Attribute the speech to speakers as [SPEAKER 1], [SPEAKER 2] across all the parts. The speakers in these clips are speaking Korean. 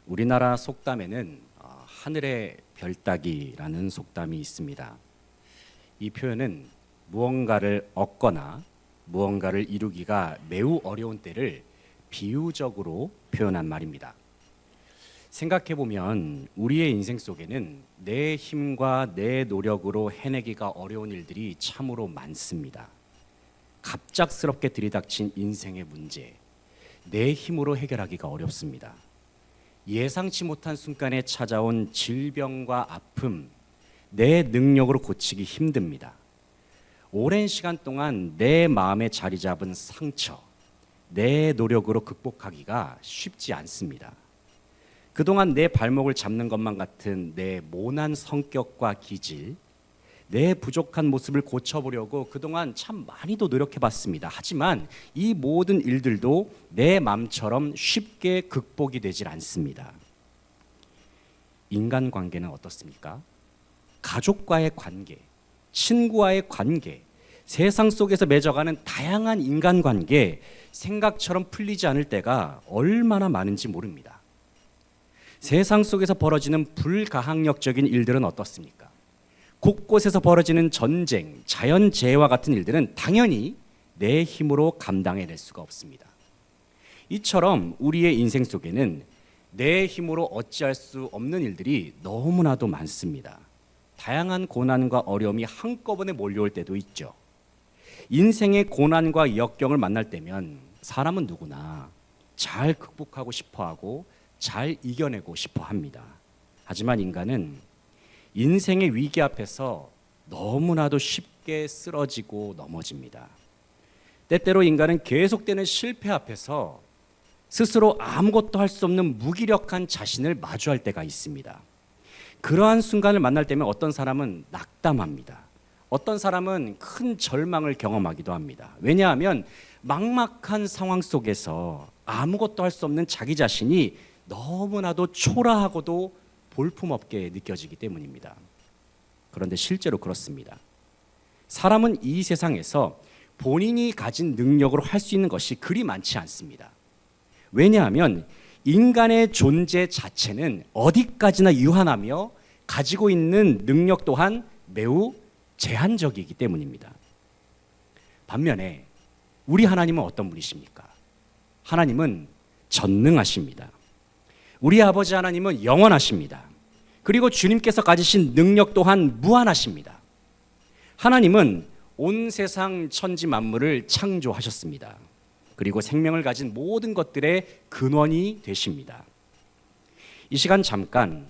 [SPEAKER 1] 우리나라 속담에는 하늘의 별따기라는 속담이 있습니다. 이 표현은 무언가를 얻거나 무언가를 이루기가 매우 어려운 때를 비유적으로 표현한 말입니다. 생각해 보면 우리의 인생 속에는 내 힘과 내 노력으로 해내기가 어려운 일들이 참으로 많습니다. 갑작스럽게 들이닥친 인생의 문제, 내 힘으로 해결하기가 어렵습니다. 예상치 못한 순간에 찾아온 질병과 아픔, 내 능력으로 고치기 힘듭니다. 오랜 시간 동안 내 마음에 자리 잡은 상처, 내 노력으로 극복하기가 쉽지 않습니다. 그동안 내 발목을 잡는 것만 같은 내 모난 성격과 기질, 내 부족한 모습을 고쳐보려고 그동안 참 많이도 노력해봤습니다. 하지만 이 모든 일들도 내 마음처럼 쉽게 극복이 되질 않습니다. 인간관계는 어떻습니까? 가족과의 관계, 친구와의 관계, 세상 속에서 맺어가는 다양한 인간관계, 생각처럼 풀리지 않을 때가 얼마나 많은지 모릅니다. 세상 속에서 벌어지는 불가항력적인 일들은 어떻습니까? 곳곳에서 벌어지는 전쟁, 자연재해와 같은 일들은 당연히 내 힘으로 감당해낼 수가 없습니다. 이처럼 우리의 인생 속에는 내 힘으로 어찌할 수 없는 일들이 너무나도 많습니다. 다양한 고난과 어려움이 한꺼번에 몰려올 때도 있죠. 인생의 고난과 역경을 만날 때면 사람은 누구나 잘 극복하고 싶어하고 잘 이겨내고 싶어 합니다. 하지만 인간은 인생의 위기 앞에서 너무나도 쉽게 쓰러지고 넘어집니다. 때때로 인간은 계속되는 실패 앞에서 스스로 아무것도 할 수 없는 무기력한 자신을 마주할 때가 있습니다. 그러한 순간을 만날 때면 어떤 사람은 낙담합니다. 어떤 사람은 큰 절망을 경험하기도 합니다. 왜냐하면 막막한 상황 속에서 아무것도 할 수 없는 자기 자신이 너무나도 초라하고도 볼품없게 느껴지기 때문입니다. 그런데 실제로 그렇습니다. 사람은 이 세상에서 본인이 가진 능력으로 할 수 있는 것이 그리 많지 않습니다. 왜냐하면 인간의 존재 자체는 어디까지나 유한하며 가지고 있는 능력 또한 매우 제한적이기 때문입니다. 반면에 우리 하나님은 어떤 분이십니까? 하나님은 전능하십니다. 우리 아버지 하나님은 영원하십니다. 그리고 주님께서 가지신 능력 또한 무한하십니다. 하나님은 온 세상 천지 만물을 창조하셨습니다. 그리고 생명을 가진 모든 것들의 근원이 되십니다. 이 시간 잠깐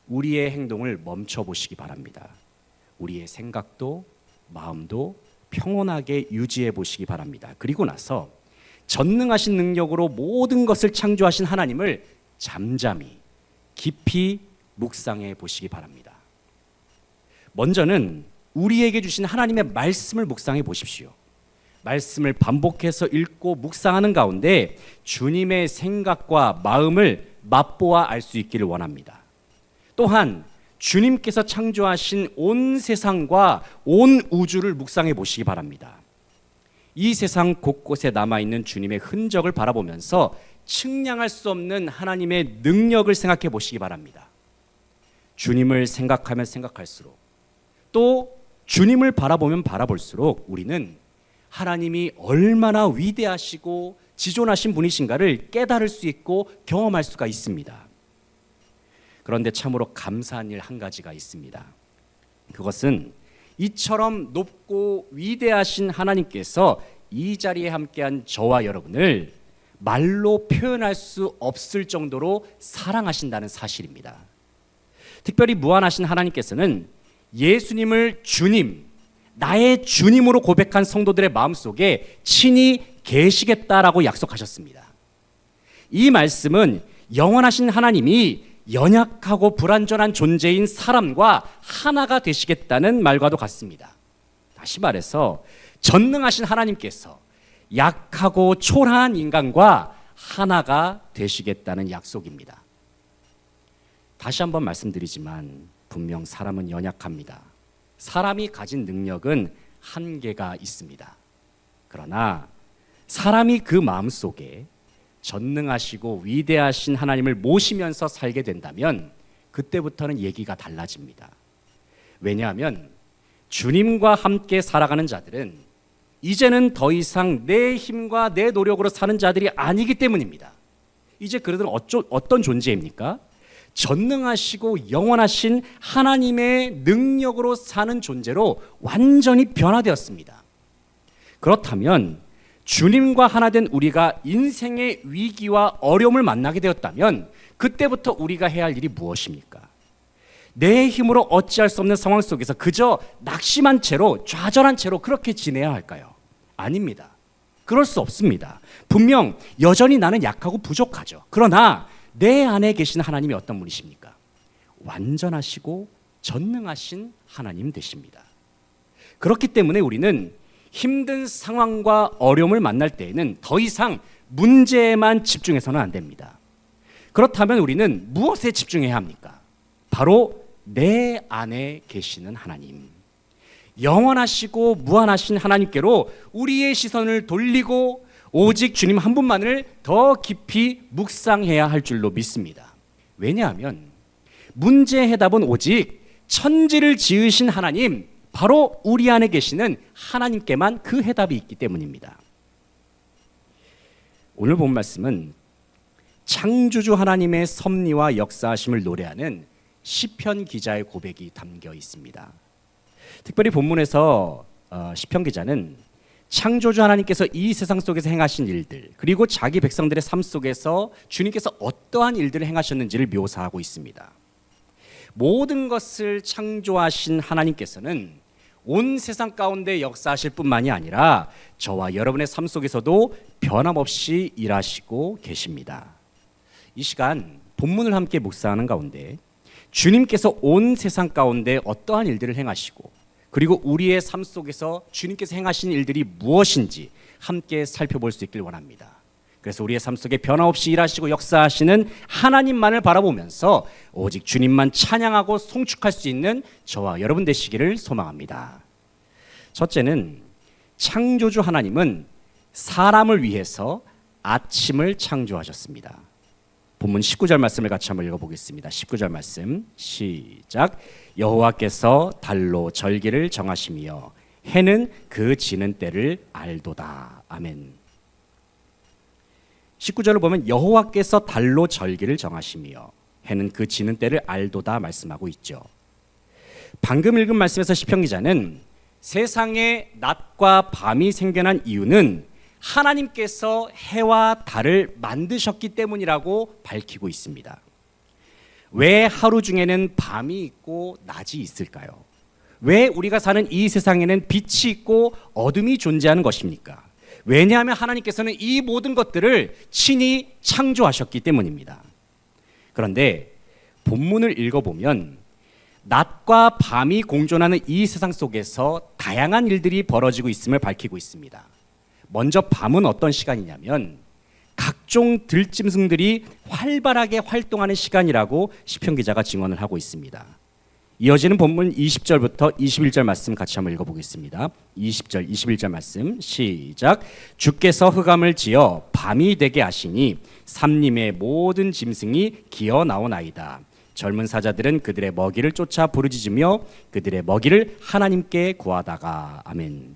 [SPEAKER 1] 우리의 행동을 멈춰 보시기 바랍니다. 우리의 생각도 마음도 평온하게 유지해 보시기 바랍니다. 그리고 나서 전능하신 능력으로 모든 것을 창조하신 하나님을 잠잠히 깊이 묵상해 보시기 바랍니다. 먼저는 우리에게 주신 하나님의 말씀을 묵상해 보십시오. 말씀을 반복해서 읽고 묵상하는 가운데 주님의 생각과 마음을 맛보아 알 수 있기를 원합니다. 또한 주님께서 창조하신 온 세상과 온 우주를 묵상해 보시기 바랍니다. 이 세상 곳곳에 남아있는 주님의 흔적을 바라보면서 측량할 수 없는 하나님의 능력을 생각해 보시기 바랍니다. 주님을 생각하면 생각할수록 또 주님을 바라보면 바라볼수록 우리는 하나님이 얼마나 위대하시고 지존하신 분이신가를 깨달을 수 있고 경험할 수가 있습니다. 그런데 참으로 감사한 일 한 가지가 있습니다. 그것은 이처럼 높고 위대하신 하나님께서 이 자리에 함께한 저와 여러분을 말로 표현할 수 없을 정도로 사랑하신다는 사실입니다. 특별히 무한하신 하나님께서는 예수님을 주님, 나의 주님으로 고백한 성도들의 마음속에 친히 계시겠다라고 약속하셨습니다. 이 말씀은 영원하신 하나님이 연약하고 불완전한 존재인 사람과 하나가 되시겠다는 말과도 같습니다. 다시 말해서 전능하신 하나님께서 약하고 초라한 인간과 하나가 되시겠다는 약속입니다. 다시 한번 말씀드리지만 분명 사람은 연약합니다. 사람이 가진 능력은 한계가 있습니다. 그러나 사람이 그 마음속에 전능하시고 위대하신 하나님을 모시면서 살게 된다면 그때부터는 얘기가 달라집니다. 왜냐하면 주님과 함께 살아가는 자들은 이제는 더 이상 내 힘과 내 노력으로 사는 자들이 아니기 때문입니다. 이제 그들은 어떤 존재입니까? 전능하시고 영원하신 하나님의 능력으로 사는 존재로 완전히 변화되었습니다. 그렇다면 주님과 하나 된 우리가 인생의 위기와 어려움을 만나게 되었다면 그때부터 우리가 해야 할 일이 무엇입니까? 내 힘으로 어찌할 수 없는 상황 속에서 그저 낙심한 채로 좌절한 채로 그렇게 지내야 할까요? 아닙니다. 그럴 수 없습니다. 분명 여전히 나는 약하고 부족하죠. 그러나 내 안에 계신 하나님이 어떤 분이십니까? 완전하시고 전능하신 하나님 되십니다. 그렇기 때문에 우리는 힘든 상황과 어려움을 만날 때에는 더 이상 문제에만 집중해서는 안 됩니다. 그렇다면 우리는 무엇에 집중해야 합니까? 바로 내 안에 계시는 하나님, 영원하시고 무한하신 하나님께로 우리의 시선을 돌리고 오직 주님 한 분만을 더 깊이 묵상해야 할 줄로 믿습니다. 왜냐하면 문제의 해답은 오직 천지를 지으신 하나님, 바로 우리 안에 계시는 하나님께만 그 해답이 있기 때문입니다. 오늘 본 말씀은 창조주 하나님의 섭리와 역사하심을 노래하는 시편 기자의 고백이 담겨 있습니다. 특별히 본문에서 시편 기자는 창조주 하나님께서 이 세상 속에서 행하신 일들, 그리고 자기 백성들의 삶 속에서 주님께서 어떠한 일들을 행하셨는지를 묘사하고 있습니다. 모든 것을 창조하신 하나님께서는 온 세상 가운데 역사하실 뿐만이 아니라 저와 여러분의 삶 속에서도 변함없이 일하시고 계십니다. 이 시간 본문을 함께 묵상하는 가운데 주님께서 온 세상 가운데 어떠한 일들을 행하시고 그리고 우리의 삶 속에서 주님께서 행하신 일들이 무엇인지 함께 살펴볼 수 있길 원합니다. 그래서 우리의 삶 속에 변함없이 일하시고 역사하시는 하나님만을 바라보면서 오직 주님만 찬양하고 송축할 수 있는 저와 여러분 되시기를 소망합니다. 첫째는 창조주 하나님은 사람을 위해서 아침을 창조하셨습니다. 본문 19절 말씀을 같이 한번 읽어보겠습니다. 19절 말씀 시작. 여호와께서 달로 절기를 정하시며 해는 그 지는 때를 알도다. 아멘. 19절을 보면 여호와께서 달로 절기를 정하시며 해는 그 지는 때를 알도다 말씀하고 있죠. 방금 읽은 말씀에서 시편 기자는 세상에 낮과 밤이 생겨난 이유는 하나님께서 해와 달을 만드셨기 때문이라고 밝히고 있습니다. 왜 하루 중에는 밤이 있고 낮이 있을까요? 왜 우리가 사는 이 세상에는 빛이 있고 어둠이 존재하는 것입니까? 왜냐하면 하나님께서는 이 모든 것들을 친히 창조하셨기 때문입니다. 그런데 본문을 읽어보면 낮과 밤이 공존하는 이 세상 속에서 다양한 일들이 벌어지고 있음을 밝히고 있습니다. 먼저 밤은 어떤 시간이냐면 각종 들짐승들이 활발하게 활동하는 시간이라고 시편 기자가 증언을 하고 있습니다. 이어지는 본문 20절부터 21절 말씀 같이 한번 읽어보겠습니다. 20절, 21절 말씀 시작. 주께서 흑암을 지어 밤이 되게 하시니 삼림의 모든 짐승이 기어 나오나이다. 젊은 사자들은 그들의 먹이를 쫓아 부르짖으며 그들의 먹이를 하나님께 구하다가. 아멘.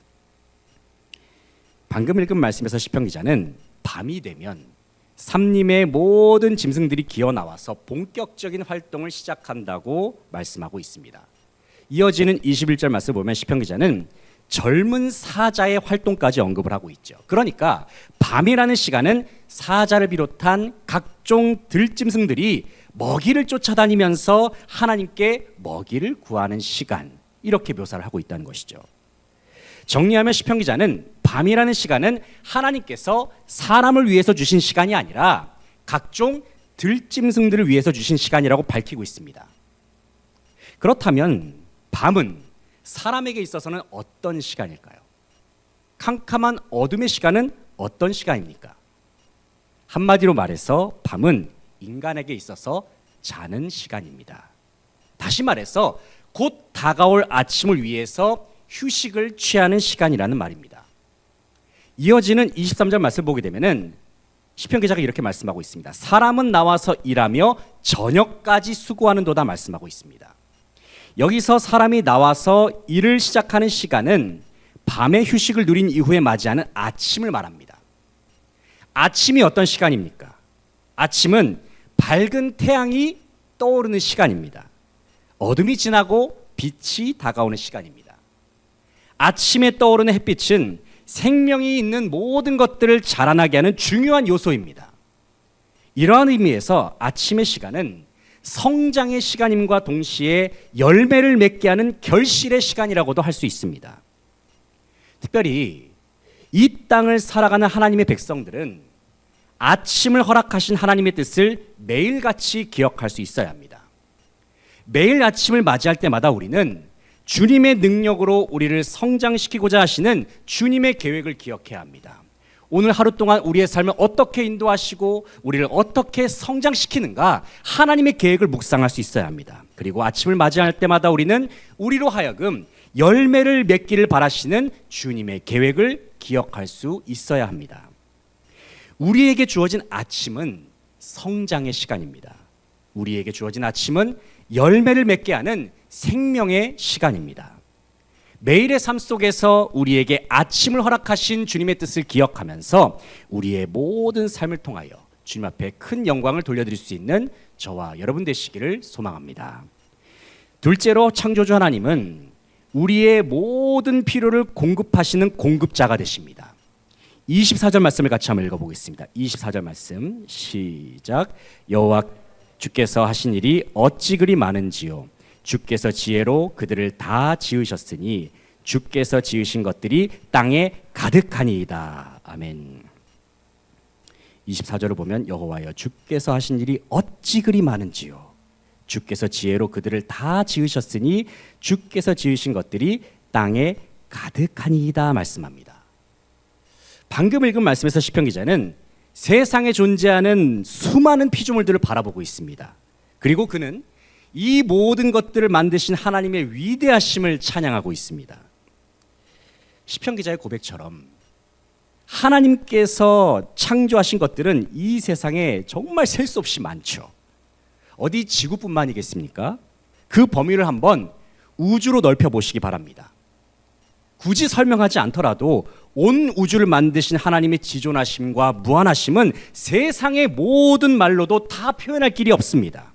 [SPEAKER 1] 방금 읽은 말씀에서 시편 기자는 밤이 되면 삼림의 모든 짐승들이 기어 나와서 본격적인 활동을 시작한다고 말씀하고 있습니다. 이어지는 21절 말씀을 보면 시편 기자는 젊은 사자의 활동까지 언급을 하고 있죠. 그러니까 밤이라는 시간은 사자를 비롯한 각종 들짐승들이 먹이를 쫓아다니면서 하나님께 먹이를 구하는 시간, 이렇게 묘사를 하고 있다는 것이죠. 정리하면 시편 기자는 밤이라는 시간은 하나님께서 사람을 위해서 주신 시간이 아니라 각종 들짐승들을 위해서 주신 시간이라고 밝히고 있습니다. 그렇다면 밤은 사람에게 있어서는 어떤 시간일까요? 캄캄한 어둠의 시간은 어떤 시간입니까? 한마디로 말해서 밤은 인간에게 있어서 자는 시간입니다. 다시 말해서 곧 다가올 아침을 위해서 휴식을 취하는 시간이라는 말입니다. 이어지는 23절 말씀을 보게 되면은 시편 기자가 이렇게 말씀하고 있습니다. 사람은 나와서 일하며 저녁까지 수고하는도다 말씀하고 있습니다. 여기서 사람이 나와서 일을 시작하는 시간은 밤의 휴식을 누린 이후에 맞이하는 아침을 말합니다. 아침이 어떤 시간입니까? 아침은 밝은 태양이 떠오르는 시간입니다. 어둠이 지나고 빛이 다가오는 시간입니다. 아침에 떠오르는 햇빛은 생명이 있는 모든 것들을 자라나게 하는 중요한 요소입니다. 이러한 의미에서 아침의 시간은 성장의 시간임과 동시에 열매를 맺게 하는 결실의 시간이라고도 할 수 있습니다. 특별히 이 땅을 살아가는 하나님의 백성들은 아침을 허락하신 하나님의 뜻을 매일같이 기억할 수 있어야 합니다. 매일 아침을 맞이할 때마다 우리는 주님의 능력으로 우리를 성장시키고자 하시는 주님의 계획을 기억해야 합니다. 오늘 하루 동안 우리의 삶을 어떻게 인도하시고 우리를 어떻게 성장시키는가 하나님의 계획을 묵상할 수 있어야 합니다. 그리고 아침을 맞이할 때마다 우리는 우리로 하여금 열매를 맺기를 바라시는 주님의 계획을 기억할 수 있어야 합니다. 우리에게 주어진 아침은 성장의 시간입니다. 우리에게 주어진 아침은 열매를 맺게 하는 생명의 시간입니다. 매일의 삶 속에서 우리에게 아침을 허락하신 주님의 뜻을 기억하면서 우리의 모든 삶을 통하여 주님 앞에 큰 영광을 돌려드릴 수 있는 저와 여러분 되시기를 소망합니다. 둘째로 창조주 하나님은 우리의 모든 필요를 공급하시는 공급자가 되십니다. 24절 말씀을 같이 한번 읽어보겠습니다. 24절 말씀 시작. 여호와 주께서 하신 일이 어찌 그리 많은지요. 주께서 지혜로 그들을 다 지으셨으니 주께서 지으신 것들이 땅에 가득하니이다. 아멘. 24절을 보면 여호와여 주께서 하신 일이 어찌 그리 많은지요. 주께서 지혜로 그들을 다 지으셨으니 주께서 지으신 것들이 땅에 가득하니이다 말씀합니다. 방금 읽은 말씀에서 시편 기자는 세상에 존재하는 수많은 피조물들을 바라보고 있습니다. 그리고 그는 이 모든 것들을 만드신 하나님의 위대하심을 찬양하고 있습니다. 시편 기자의 고백처럼 하나님께서 창조하신 것들은 이 세상에 정말 셀 수 없이 많죠. 어디 지구뿐만이겠습니까? 그 범위를 한번 우주로 넓혀 보시기 바랍니다. 굳이 설명하지 않더라도 온 우주를 만드신 하나님의 지존하심과 무한하심은 세상의 모든 말로도 다 표현할 길이 없습니다.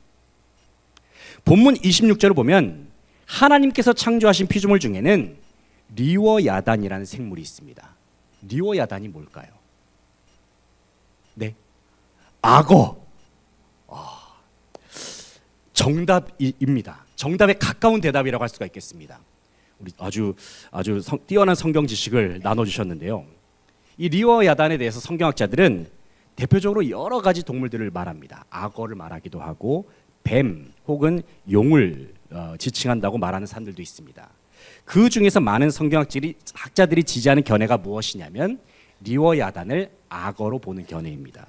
[SPEAKER 1] 본문 26절을 보면 하나님께서 창조하신 피조물 중에는 리워야단이라는 생물이 있습니다. 리워야단이 뭘까요? 네, 악어. 정답입니다. 정답에 가까운 대답이라고 할 수가 있겠습니다. 우리 아주 뛰어난 성경 지식을 나눠주셨는데요. 이 리워야단에 대해서 성경학자들은 대표적으로 여러 가지 동물들을 말합니다. 악어를 말하기도 하고 뱀 혹은 용을 지칭한다고 말하는 사람들도 있습니다. 그 중에서 많은 성경학자들이 지지하는 견해가 무엇이냐면 리워야단을 악어로 보는 견해입니다.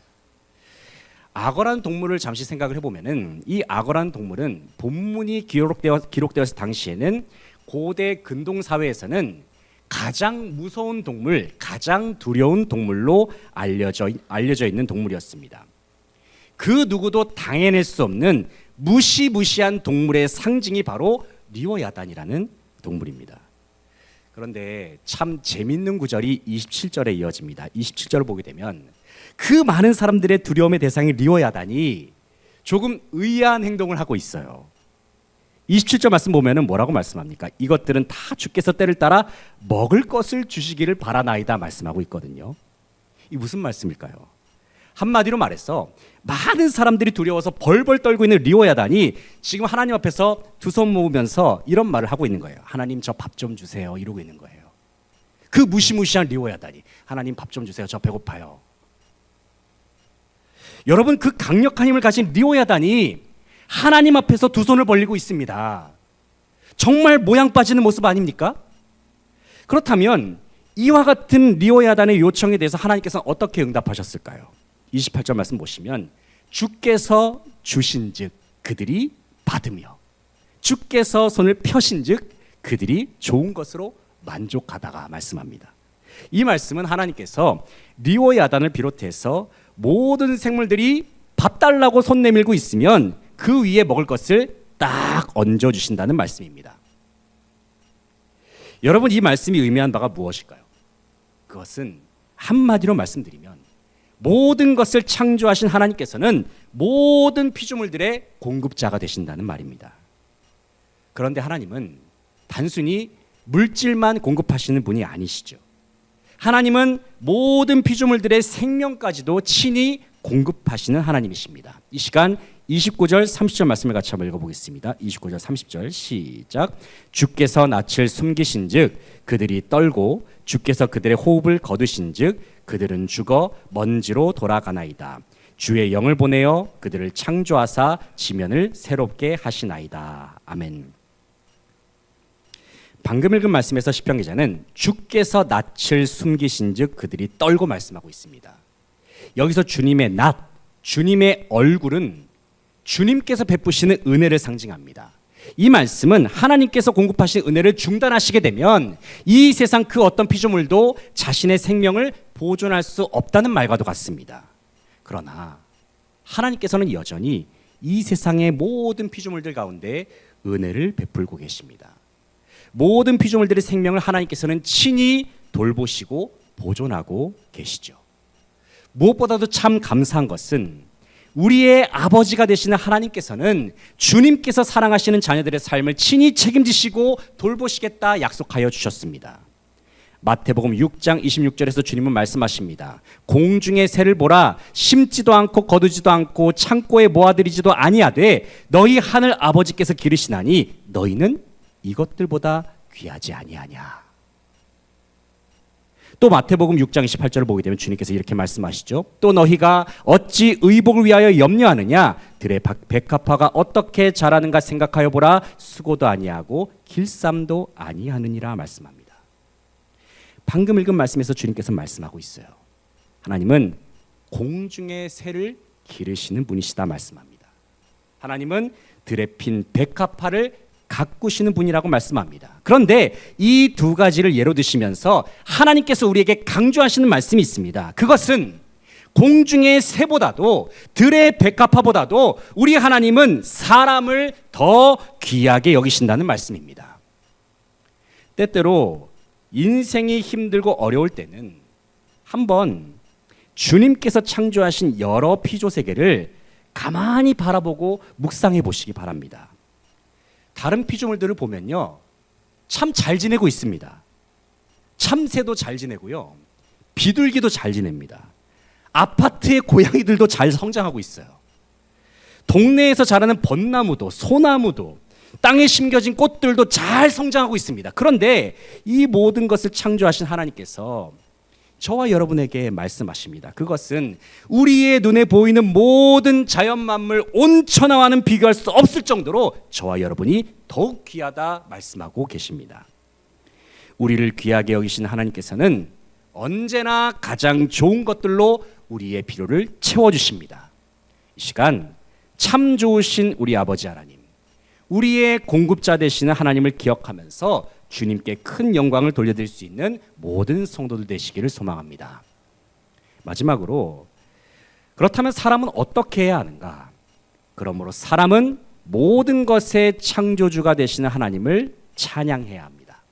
[SPEAKER 1] 악어라는 동물을 잠시 생각을 해보면은 이 악어라는 동물은 본문이 기록되었을 당시에는 고대 근동 사회에서는 가장 무서운 동물, 가장 두려운 동물로 알려져 있는 동물이었습니다. 그 누구도 당해낼 수 없는 무시무시한 동물의 상징이 바로 리워야단이라는 동물입니다. 그런데 참 재밌는 구절이 27절에 이어집니다. 27절을 보게 되면 그 많은 사람들의 두려움의 대상인 리워야단이 조금 의아한 행동을 하고 있어요. 27절 말씀 보면은 뭐라고 말씀합니까? 이것들은 다 주께서 때를 따라 먹을 것을 주시기를 바라나이다 말씀하고 있거든요. 이 무슨 말씀일까요? 한마디로 말해서 많은 사람들이 두려워서 벌벌 떨고 있는 리워야단이 지금 하나님 앞에서 두 손 모으면서 이런 말을 하고 있는 거예요. 하나님 저 밥 좀 주세요 이러고 있는 거예요. 그 무시무시한 리워야단이 하나님 밥 좀 주세요 저 배고파요. 여러분 그 강력한 힘을 가진 리워야단이 하나님 앞에서 두 손을 벌리고 있습니다. 정말 모양 빠지는 모습 아닙니까? 그렇다면 이와 같은 리워야단의 요청에 대해서 하나님께서는 어떻게 응답하셨을까요? 28절 말씀 보시면 주께서 주신즉 그들이 받으며 주께서 손을 펴신즉 그들이 좋은 것으로 만족하다가 말씀합니다. 이 말씀은 하나님께서 리워야단을 비롯해서 모든 생물들이 밥 달라고 손 내밀고 있으면 그 위에 먹을 것을 딱 얹어주신다는 말씀입니다. 여러분, 이 말씀이 의미한 바가 무엇일까요? 그것은 한마디로 말씀드리면 모든 것을 창조하신 하나님께서는 모든 피조물들의 공급자가 되신다는 말입니다. 그런데 하나님은 단순히 물질만 공급하시는 분이 아니시죠. 하나님은 모든 피조물들의 생명까지도 친히 공급하시는 하나님이십니다. 이 시간 29절 30절 말씀을 같이 한번 읽어보겠습니다. 29절 30절 시작. 주께서 낯을 숨기신즉 그들이 떨고 주께서 그들의 호흡을 거두신즉 그들은 죽어 먼지로 돌아가나이다. 주의 영을 보내어 그들을 창조하사 지면을 새롭게 하시나이다. 아멘. 방금 읽은 말씀에서 시편 기자는 주께서 낯을 숨기신즉 그들이 떨고 말씀하고 있습니다. 여기서 주님의 낯, 주님의 얼굴은 주님께서 베푸시는 은혜를 상징합니다. 이 말씀은 하나님께서 공급하신 은혜를 중단하시게 되면 이 세상 그 어떤 피조물도 자신의 생명을 보존할 수 없다는 말과도 같습니다. 그러나 하나님께서는 여전히 이 세상의 모든 피조물들 가운데 은혜를 베풀고 계십니다. 모든 피조물들의 생명을 하나님께서는 친히 돌보시고 보존하고 계시죠. 무엇보다도 참 감사한 것은 우리의 아버지가 되시는 하나님께서는 주님께서 사랑하시는 자녀들의 삶을 친히 책임지시고 돌보시겠다 약속하여 주셨습니다. 마태복음 6장 26절에서 주님은 말씀하십니다. 공중의 새를 보라, 심지도 않고 거두지도 않고 창고에 모아들이지도 아니하되 너희 하늘 아버지께서 기르시나니 너희는 이것들보다 귀하지 아니하냐. 또 마태복음 6장 28절을 보게 되면 주님께서 이렇게 말씀하시죠. 또 너희가 어찌 의복을 위하여 염려하느냐. 들의 백합화가 어떻게 자라는가 생각하여 보라. 수고도 아니하고 길쌈도 아니하느니라 말씀합니다. 방금 읽은 말씀에서 주님께서 말씀하고 있어요. 하나님은 공중의 새를 기르시는 분이시다 말씀합니다. 하나님은 들에 핀 백합화를 가꾸시는 분이라고 말씀합니다. 그런데 이 두 가지를 예로 드시면서 하나님께서 우리에게 강조하시는 말씀이 있습니다. 그것은 공중의 새보다도 들의 백합화보다도 우리 하나님은 사람을 더 귀하게 여기신다는 말씀입니다. 때때로 인생이 힘들고 어려울 때는 한번 주님께서 창조하신 여러 피조 세계를 가만히 바라보고 묵상해 보시기 바랍니다. 다른 피조물들을 보면요, 참 잘 지내고 있습니다. 참새도 잘 지내고요, 비둘기도 잘 지냅니다. 아파트의 고양이들도 잘 성장하고 있어요. 동네에서 자라는 벚나무도 소나무도 땅에 심겨진 꽃들도 잘 성장하고 있습니다. 그런데 이 모든 것을 창조하신 하나님께서 저와 여러분에게 말씀하십니다. 그것은 우리의 눈에 보이는 모든 자연 만물 온 천하와는 비교할 수 없을 정도로 저와 여러분이 더욱 귀하다 말씀하고 계십니다. 우리를 귀하게 여기신 하나님께서는 언제나 가장 좋은 것들로 우리의 필요를 채워주십니다. 이 시간 참 좋으신 우리 아버지 하나님, 우리의 공급자 되시는 하나님을 기억하면서 주님께 큰 영광을 돌려드릴 수 있는 모든 성도들 되시기를 소망합니다. 마지막으로, 그렇다면 사람은 어떻게 해야 하는가? 그러므로 사람은 모든 것의 창조주가 되시는 하나님을 찬양해야 합니다.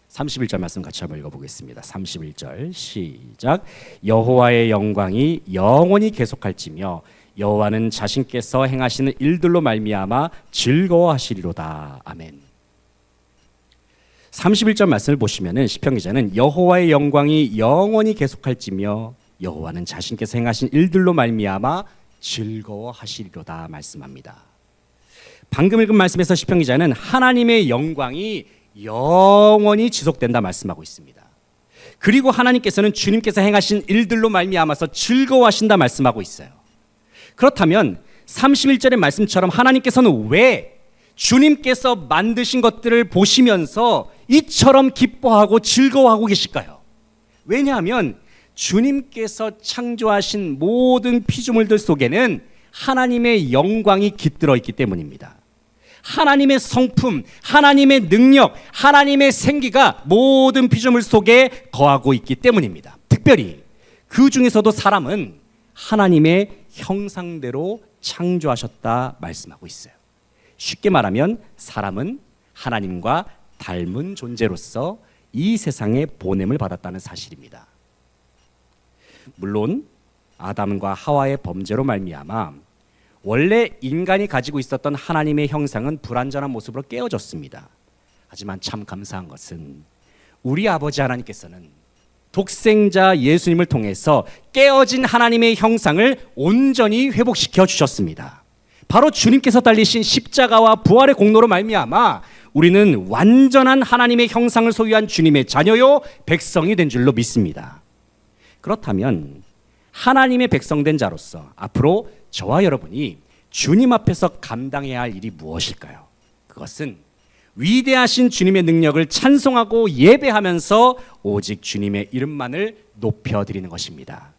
[SPEAKER 1] 31절 말씀 같이 한번 읽어보겠습니다. 31절 시작. 여호와의 영광이 영원히 계속할지며 여호와는 자신께서 행하시는 일들로 말미암아 즐거워하시리로다. 아멘. 31절 말씀을 보시면은 시편 기자는 여호와의 영광이 영원히 계속할지며 여호와는 자신께서 행하신 일들로 말미암아 즐거워하시리로다 말씀합니다. 방금 읽은 말씀에서 시편 기자는 하나님의 영광이 영원히 지속된다 말씀하고 있습니다. 그리고 하나님께서는 주님께서 행하신 일들로 말미암아서 즐거워하신다 말씀하고 있어요. 그렇다면 31절의 말씀처럼 하나님께서는 왜 주님께서 만드신 것들을 보시면서 이처럼 기뻐하고 즐거워하고 계실까요? 왜냐하면 주님께서 창조하신 모든 피조물들 속에는 하나님의 영광이 깃들어 있기 때문입니다. 하나님의 성품, 하나님의 능력, 하나님의 생기가 모든 피조물 속에 거하고 있기 때문입니다. 특별히 그 중에서도 사람은 하나님의 형상대로 창조하셨다 말씀하고 있어요. 쉽게 말하면 사람은 하나님과 닮은 존재로서 이 세상에 보냄을 받았다는 사실입니다. 물론 아담과 하와의 범죄로 말미암아 원래 인간이 가지고 있었던 하나님의 형상은 불완전한 모습으로 깨어졌습니다. 하지만 참 감사한 것은 우리 아버지 하나님께서는 독생자 예수님을 통해서 깨어진 하나님의 형상을 온전히 회복시켜 주셨습니다. 바로 주님께서 달리신 십자가와 부활의 공로로 말미암아 우리는 완전한 하나님의 형상을 소유한 주님의 자녀요 백성이 된 줄로 믿습니다. 그렇다면 하나님의 백성된 자로서 앞으로 저와 여러분이 주님 앞에서 감당해야 할 일이 무엇일까요? 그것은 위대하신 주님의 능력을 찬송하고 예배하면서 오직 주님의 이름만을 높여드리는 것입니다.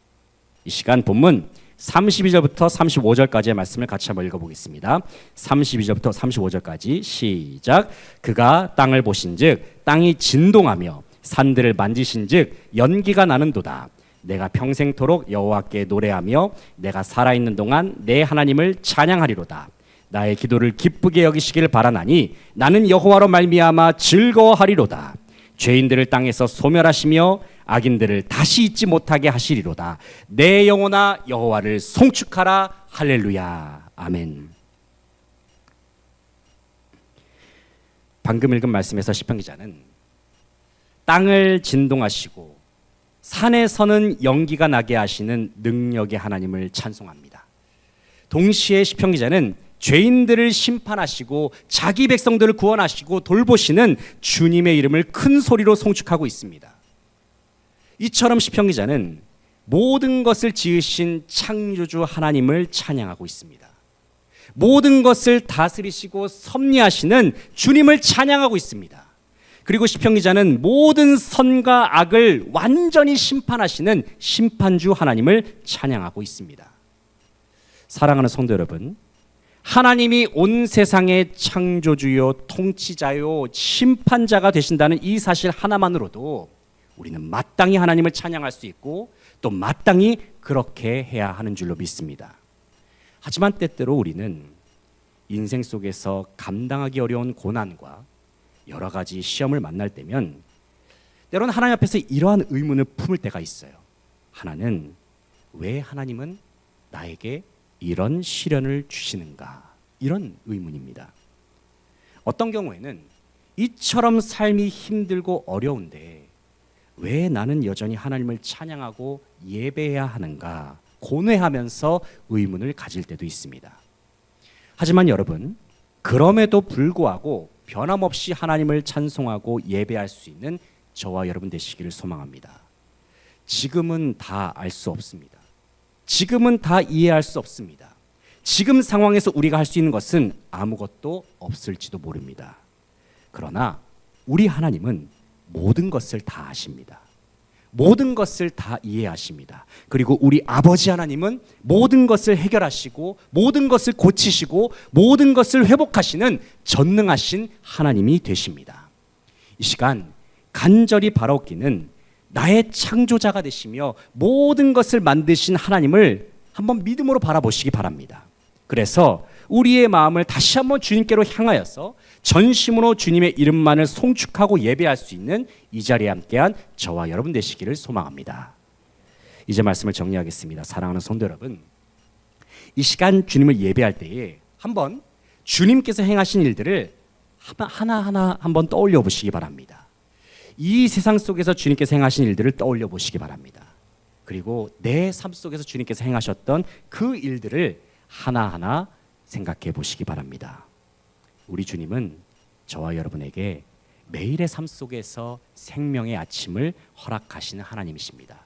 [SPEAKER 1] 이 시간 본문 32절부터 35절까지의 말씀을 같이 한번 읽어보겠습니다. 32절부터 35절까지 시작. 그가 땅을 보신즉 땅이 진동하며 산들을 만지신즉 연기가 나는도다. 내가 평생토록 여호와께 노래하며 내가 살아있는 동안 내 하나님을 찬양하리로다. 나의 기도를 기쁘게 여기시기를 바라나니 나는 여호와로 말미암아 즐거워하리로다. 죄인들을 땅에서 소멸하시며 악인들을 다시 잊지 못하게 하시리로다. 내 영혼아 여호와를 송축하라. 할렐루야. 아멘. 방금 읽은 말씀에서 시편 기자는 땅을 진동하시고 산에서는 연기가 나게 하시는 능력의 하나님을 찬송합니다. 동시에 시편 기자는 죄인들을 심판하시고 자기 백성들을 구원하시고 돌보시는 주님의 이름을 큰 소리로 송축하고 있습니다. 이처럼 시편 기자는 모든 것을 지으신 창조주 하나님을 찬양하고 있습니다. 모든 것을 다스리시고 섭리하시는 주님을 찬양하고 있습니다. 그리고 시편 기자는 모든 선과 악을 완전히 심판하시는 심판주 하나님을 찬양하고 있습니다. 사랑하는 성도 여러분, 하나님이 온 세상의 창조주요 통치자요 심판자가 되신다는 이 사실 하나만으로도 우리는 마땅히 하나님을 찬양할 수 있고 또 마땅히 그렇게 해야 하는 줄로 믿습니다. 하지만 때때로 우리는 인생 속에서 감당하기 어려운 고난과 여러 가지 시험을 만날 때면 때로는 하나님 앞에서 이러한 의문을 품을 때가 있어요. 하나는 왜 하나님은 나에게 이런 시련을 주시는가? 이런 의문입니다. 어떤 경우에는 이처럼 삶이 힘들고 어려운데 왜 나는 여전히 하나님을 찬양하고 예배해야 하는가? 고뇌하면서 의문을 가질 때도 있습니다. 하지만 여러분, 그럼에도 불구하고 변함없이 하나님을 찬송하고 예배할 수 있는 저와 여러분 되시기를 소망합니다. 지금은 다 알 수 없습니다. 지금은 다 이해할 수 없습니다. 지금 상황에서 우리가 할 수 있는 것은 아무것도 없을지도 모릅니다. 그러나 우리 하나님은 모든 것을 다 아십니다. 모든 것을 다 이해하십니다. 그리고 우리 아버지 하나님은 모든 것을 해결하시고 모든 것을 고치시고 모든 것을 회복하시는 전능하신 하나님이 되십니다. 이 시간 간절히 바라옵기는 나의 창조자가 되시며 모든 것을 만드신 하나님을 한번 믿음으로 바라보시기 바랍니다. 그래서 우리의 마음을 다시 한번 주님께로 향하여서 전심으로 주님의 이름만을 송축하고 예배할 수 있는 이 자리에 함께한 저와 여러분 되시기를 소망합니다. 이제 말씀을 정리하겠습니다. 사랑하는 성도 여러분, 이 시간 주님을 예배할 때에 한번 주님께서 행하신 일들을 하나하나 한번 떠올려 보시기 바랍니다. 이 세상 속에서 주님께서 행하신 일들을 떠올려 보시기 바랍니다. 그리고 내 삶 속에서 주님께서 행하셨던 그 일들을 하나하나 생각해 보시기 바랍니다. 우리 주님은 저와 여러분에게 매일의 삶 속에서 생명의 아침을 허락하시는 하나님이십니다.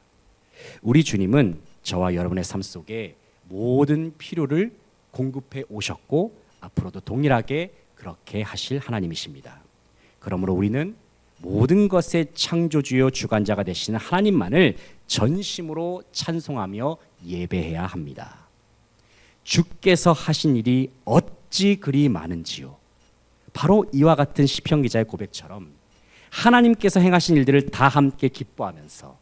[SPEAKER 1] 우리 주님은 저와 여러분의 삶 속에 모든 필요를 공급해 오셨고 앞으로도 동일하게 그렇게 하실 하나님이십니다. 그러므로 우리는 모든 것의 창조주요 주관자가 되시는 하나님만을 전심으로 찬송하며 예배해야 합니다. 주께서 하신 일이 어찌 그리 많은지요. 바로 이와 같은 시편 기자의 고백처럼 하나님께서 행하신 일들을 다 함께 기뻐하면서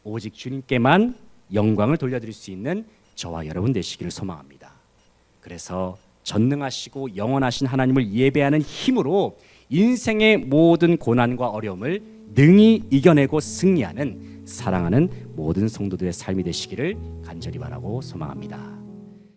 [SPEAKER 1] 오직 주님께만 영광을 돌려드릴 수 있는 저와 여러분 되시기를 소망합니다. 그래서 전능하시고 영원하신 하나님을 예배하는 힘으로 인생의 모든 고난과 어려움을 능히 이겨내고 승리하는 사랑하는 모든 성도들의 삶이 되시기를 간절히 바라고 소망합니다.